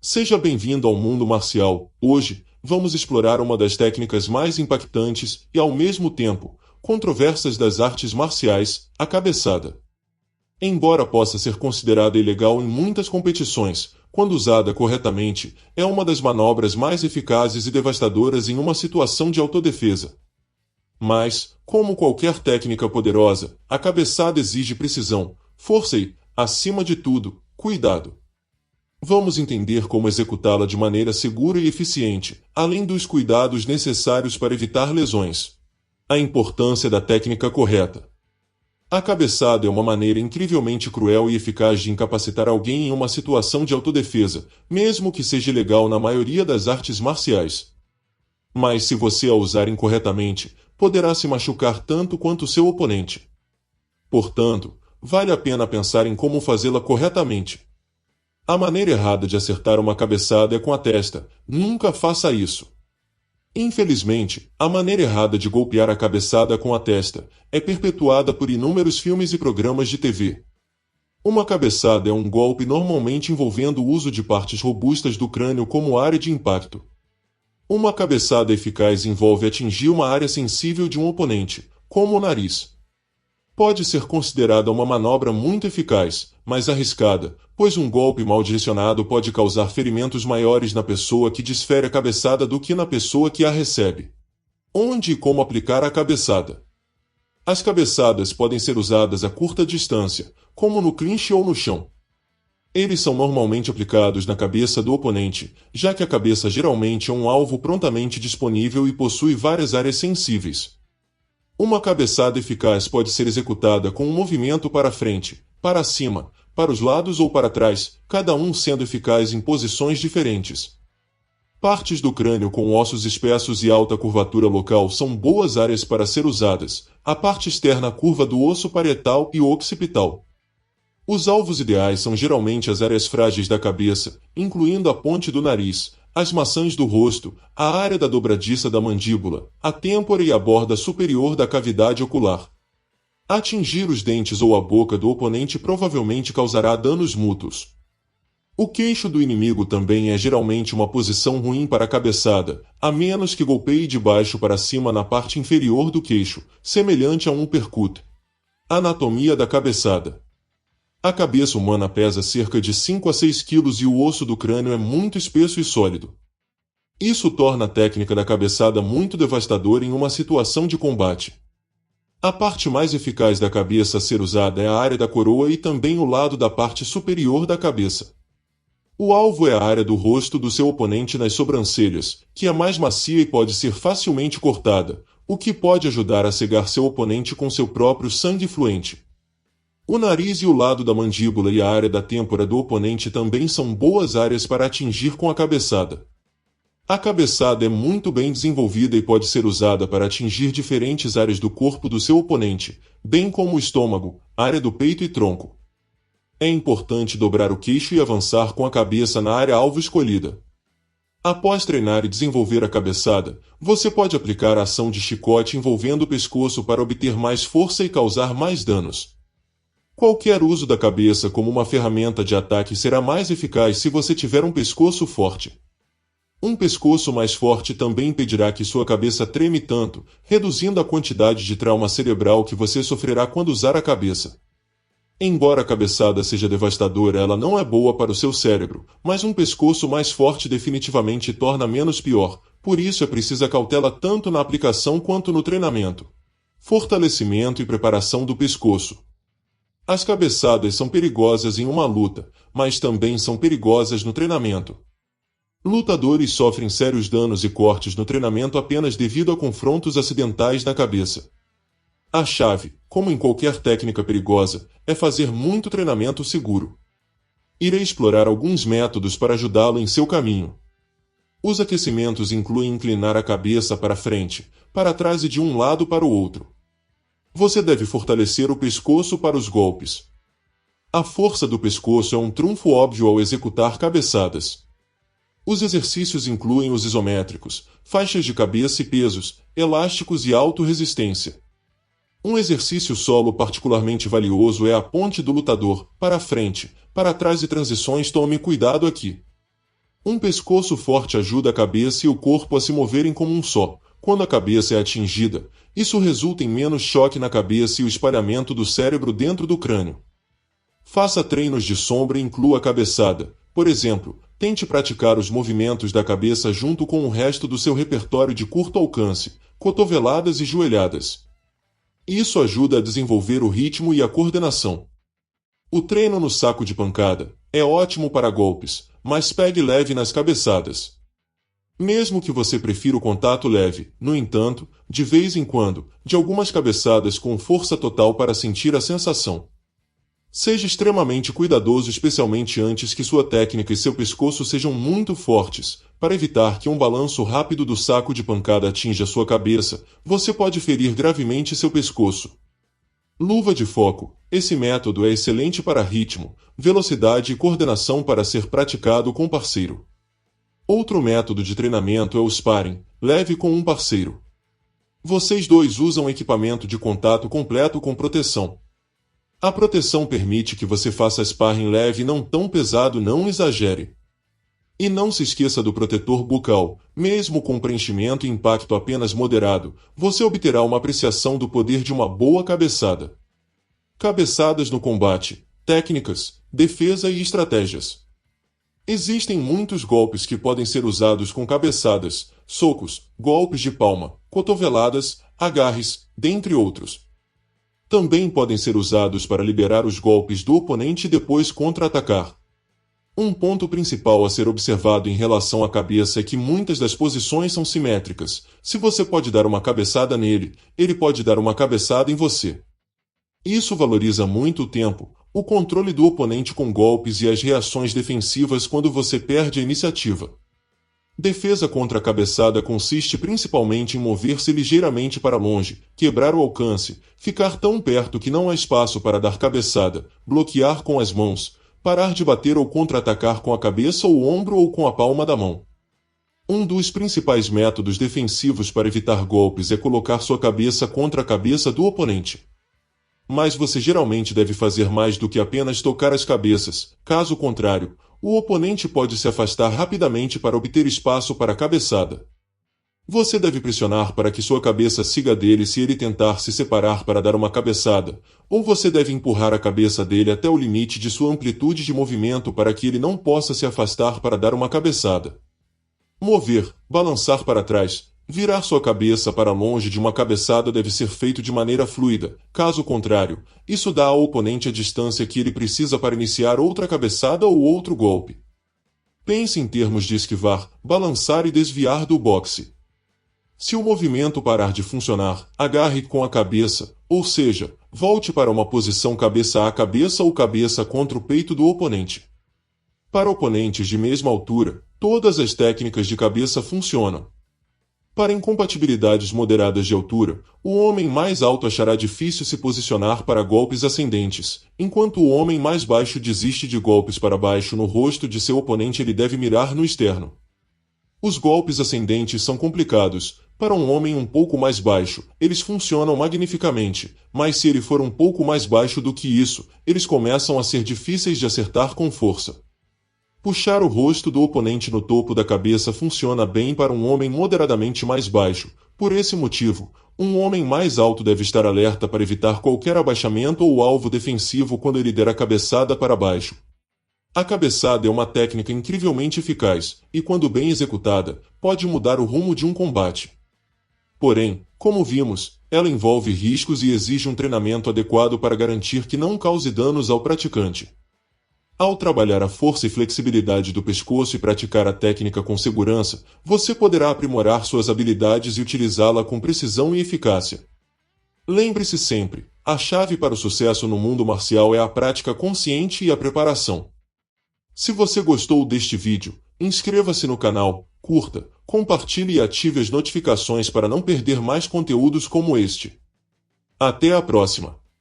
Seja bem-vindo ao mundo marcial. Hoje, vamos explorar uma das técnicas mais impactantes e, ao mesmo tempo, controversas das artes marciais, a cabeçada. Embora possa ser considerada ilegal em muitas competições, quando usada corretamente, é uma das manobras mais eficazes e devastadoras em uma situação de autodefesa. Mas, como qualquer técnica poderosa, a cabeçada exige precisão, força e, acima de tudo, cuidado. Vamos entender como executá-la de maneira segura e eficiente, além dos cuidados necessários para evitar lesões. A importância da técnica correta. A cabeçada é uma maneira incrivelmente cruel e eficaz de incapacitar alguém em uma situação de autodefesa, mesmo que seja ilegal na maioria das artes marciais. Mas se você a usar incorretamente, poderá se machucar tanto quanto seu oponente. Portanto, vale a pena pensar em como fazê-la corretamente. A maneira errada de acertar uma cabeçada é com a testa. Nunca faça isso. Infelizmente, a maneira errada de golpear a cabeçada com a testa é perpetuada por inúmeros filmes e programas de TV. Uma cabeçada é um golpe normalmente envolvendo o uso de partes robustas do crânio como área de impacto. Uma cabeçada eficaz envolve atingir uma área sensível de um oponente, como o nariz. Pode ser considerada uma manobra muito eficaz, mas arriscada, pois um golpe mal direcionado pode causar ferimentos maiores na pessoa que desfere a cabeçada do que na pessoa que a recebe. Onde e como aplicar a cabeçada? As cabeçadas podem ser usadas a curta distância, como no clinch ou no chão. Eles são normalmente aplicados na cabeça do oponente, já que a cabeça geralmente é um alvo prontamente disponível e possui várias áreas sensíveis. Uma cabeçada eficaz pode ser executada com um movimento para frente, para cima, para os lados ou para trás, cada um sendo eficaz em posições diferentes. Partes do crânio com ossos espessos e alta curvatura local são boas áreas para ser usadas, a parte externa curva do osso parietal e occipital. Os alvos ideais são geralmente as áreas frágeis da cabeça, incluindo a ponte do nariz, as maçãs do rosto, a área da dobradiça da mandíbula, a têmpora e a borda superior da cavidade ocular. Atingir os dentes ou a boca do oponente provavelmente causará danos mútuos. O queixo do inimigo também é geralmente uma posição ruim para a cabeçada, a menos que golpeie de baixo para cima na parte inferior do queixo, semelhante a um uppercut. Anatomia da cabeçada. A cabeça humana pesa cerca de 5 a 6 quilos e o osso do crânio é muito espesso e sólido. Isso torna a técnica da cabeçada muito devastadora em uma situação de combate. A parte mais eficaz da cabeça a ser usada é a área da coroa e também o lado da parte superior da cabeça. O alvo é a área do rosto do seu oponente nas sobrancelhas, que é mais macia e pode ser facilmente cortada, o que pode ajudar a cegar seu oponente com seu próprio sangue fluente. O nariz e o lado da mandíbula e a área da têmpora do oponente também são boas áreas para atingir com a cabeçada. A cabeçada é muito bem desenvolvida e pode ser usada para atingir diferentes áreas do corpo do seu oponente, bem como o estômago, área do peito e tronco. É importante dobrar o queixo e avançar com a cabeça na área alvo escolhida. Após treinar e desenvolver a cabeçada, você pode aplicar a ação de chicote envolvendo o pescoço para obter mais força e causar mais danos. Qualquer uso da cabeça como uma ferramenta de ataque será mais eficaz se você tiver um pescoço forte. Um pescoço mais forte também impedirá que sua cabeça treme tanto, reduzindo a quantidade de trauma cerebral que você sofrerá quando usar a cabeça. Embora a cabeçada seja devastadora, ela não é boa para o seu cérebro, mas um pescoço mais forte definitivamente torna menos pior, por isso é preciso cautela tanto na aplicação quanto no treinamento. Fortalecimento e preparação do pescoço. As cabeçadas são perigosas em uma luta, mas também são perigosas no treinamento. Lutadores sofrem sérios danos e cortes no treinamento apenas devido a confrontos acidentais na cabeça. A chave, como em qualquer técnica perigosa, é fazer muito treinamento seguro. Irei explorar alguns métodos para ajudá-lo em seu caminho. Os aquecimentos incluem inclinar a cabeça para frente, para trás e de um lado para o outro. Você deve fortalecer o pescoço para os golpes. A força do pescoço é um trunfo óbvio ao executar cabeçadas. Os exercícios incluem os isométricos, faixas de cabeça e pesos, elásticos e auto-resistência. Um exercício solo particularmente valioso é a ponte do lutador, para frente, para trás e transições. Tome cuidado aqui. Um pescoço forte ajuda a cabeça e o corpo a se moverem como um só. Quando a cabeça é atingida, isso resulta em menos choque na cabeça e o espalhamento do cérebro dentro do crânio. Faça treinos de sombra e inclua a cabeçada. Por exemplo, tente praticar os movimentos da cabeça junto com o resto do seu repertório de curto alcance, cotoveladas e joelhadas. Isso ajuda a desenvolver o ritmo e a coordenação. O treino no saco de pancada é ótimo para golpes, mas pegue leve nas cabeçadas. Mesmo que você prefira o contato leve, no entanto, de vez em quando, de algumas cabeçadas com força total para sentir a sensação. Seja extremamente cuidadoso, especialmente antes que sua técnica e seu pescoço sejam muito fortes, para evitar que um balanço rápido do saco de pancada atinja sua cabeça. Você pode ferir gravemente seu pescoço. Luva de foco. Esse método é excelente para ritmo, velocidade e coordenação para ser praticado com parceiro. Outro método de treinamento é o sparring, leve com um parceiro. Vocês dois usam equipamento de contato completo com proteção. A proteção permite que você faça sparring leve e não tão pesado, não exagere. E não se esqueça do protetor bucal. Mesmo com preenchimento e impacto apenas moderado, você obterá uma apreciação do poder de uma boa cabeçada. Cabeçadas no combate, técnicas, defesa e estratégias. Existem muitos golpes que podem ser usados com cabeçadas, socos, golpes de palma, cotoveladas, agarres, dentre outros. Também podem ser usados para liberar os golpes do oponente e depois contra-atacar. Um ponto principal a ser observado em relação à cabeça é que muitas das posições são simétricas. Se você pode dar uma cabeçada nele, ele pode dar uma cabeçada em você. Isso valoriza muito o tempo, o controle do oponente com golpes e as reações defensivas quando você perde a iniciativa. Defesa contra a cabeçada consiste principalmente em mover-se ligeiramente para longe, quebrar o alcance, ficar tão perto que não há espaço para dar cabeçada, bloquear com as mãos, parar de bater ou contra-atacar com a cabeça ou o ombro ou com a palma da mão. Um dos principais métodos defensivos para evitar golpes é colocar sua cabeça contra a cabeça do oponente. Mas você geralmente deve fazer mais do que apenas tocar as cabeças. Caso contrário, o oponente pode se afastar rapidamente para obter espaço para a cabeçada. Você deve pressionar para que sua cabeça siga dele se ele tentar se separar para dar uma cabeçada, ou você deve empurrar a cabeça dele até o limite de sua amplitude de movimento para que ele não possa se afastar para dar uma cabeçada. Mover, balançar para trás, virar sua cabeça para longe de uma cabeçada deve ser feito de maneira fluida. Caso contrário, isso dá ao oponente a distância que ele precisa para iniciar outra cabeçada ou outro golpe. Pense em termos de esquivar, balançar e desviar do boxe. Se o movimento parar de funcionar, agarre com a cabeça, ou seja, volte para uma posição cabeça a cabeça ou cabeça contra o peito do oponente. Para oponentes de mesma altura, todas as técnicas de cabeça funcionam. Para incompatibilidades moderadas de altura, o homem mais alto achará difícil se posicionar para golpes ascendentes, enquanto o homem mais baixo desiste de golpes para baixo no rosto de seu oponente. Ele deve mirar no externo. Os golpes ascendentes são complicados. Para um homem um pouco mais baixo, eles funcionam magnificamente, mas se ele for um pouco mais baixo do que isso, eles começam a ser difíceis de acertar com força. Puxar o rosto do oponente no topo da cabeça funciona bem para um homem moderadamente mais baixo. Por esse motivo, um homem mais alto deve estar alerta para evitar qualquer abaixamento ou alvo defensivo quando ele der a cabeçada para baixo. A cabeçada é uma técnica incrivelmente eficaz, e quando bem executada, pode mudar o rumo de um combate. Porém, como vimos, ela envolve riscos e exige um treinamento adequado para garantir que não cause danos ao praticante. Ao trabalhar a força e flexibilidade do pescoço e praticar a técnica com segurança, você poderá aprimorar suas habilidades e utilizá-la com precisão e eficácia. Lembre-se sempre, a chave para o sucesso no mundo marcial é a prática consciente e a preparação. Se você gostou deste vídeo, inscreva-se no canal, curta, compartilhe e ative as notificações para não perder mais conteúdos como este. Até a próxima!